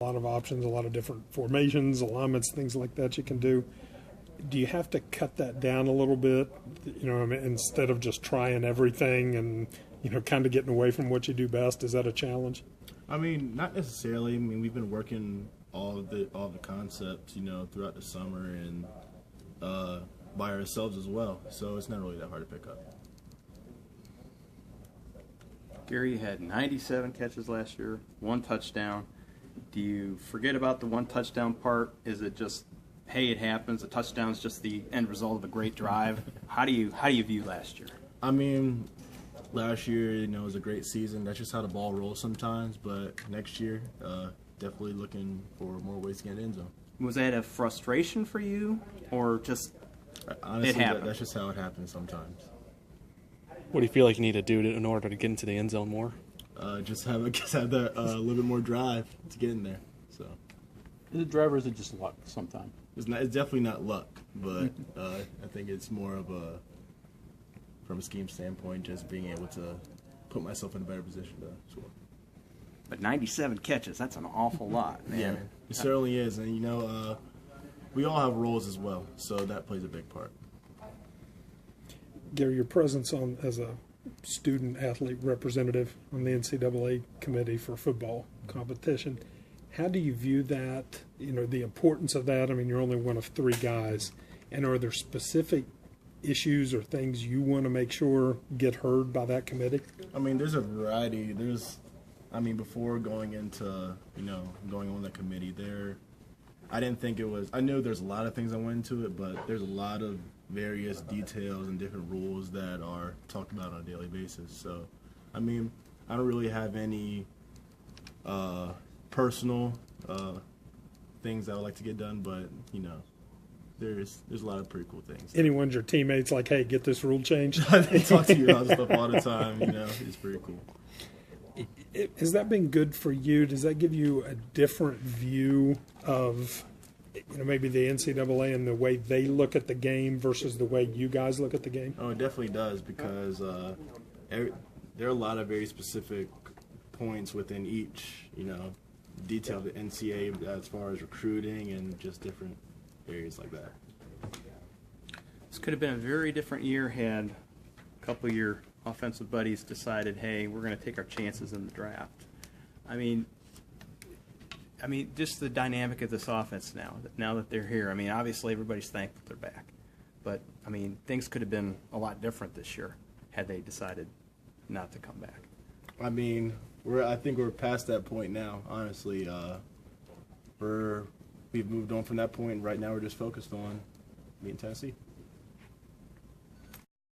A lot of options, a lot of different formations, alignments, things like that you can do. Do you have to cut that down a little bit, instead of just trying everything and, kind of getting away from what you do best? Is that a challenge? I mean, not necessarily. I mean, we've been working all the concepts, throughout the summer and by ourselves as well. So it's not really that hard to pick up. Gary had 97 catches last year, 1 touchdown. Do you forget about the 1 touchdown part? Is it just, hey, it happens, a touchdown's just the end result of a great drive? How do you view last year? I mean, last year, was a great season. That's just how the ball rolls sometimes. But next year, definitely looking for more ways to get in the end zone. Was that a frustration for you, or just honestly, it happened? That's just how it happens sometimes. What do you feel like you need to do in order to get into the end zone more? Just have that a little bit more drive to get in there. So, is it drive or is it just luck sometimes? It's definitely not luck, but I think it's more of from a scheme standpoint, just being able to put myself in a better position to score. But 97 catches, that's an awful lot, man. Yeah, it certainly is. And, we all have roles as well, so that plays a big part. Gary, your presence as a student-athlete representative on the NCAA committee for football competition, how do you view that, the importance of that? I mean, you're only one of 3 guys. And are there specific issues or things you want to make sure get heard by that committee? I mean, there's a variety. Before going into, going on the committee I didn't think it was, I know there's a lot of things that went into it, but there's a lot of various details and different rules that are talked about on a daily basis. So, I don't really have any personal things that I would like to get done, but, there's a lot of pretty cool things. Anyone's your teammates like, hey, get this rule changed? They talk to you about stuff all the time, it's pretty cool. Has that been good for you? Does that give you a different view of, maybe the NCAA and the way they look at the game versus the way you guys look at the game? Oh, it definitely does, because there are a lot of very specific points within each, detail of the NCAA as far as recruiting and just different areas like that. This could have been a very different year had a couple of your offensive buddies decided, hey, we're going to take our chances in the draft. I mean, just the dynamic of this offense now that they're here. Obviously everybody's thankful they're back. But, things could have been a lot different this year had they decided not to come back. I think we're past that point now, honestly. We've moved on from that point, and right now we're just focused on beating Tennessee.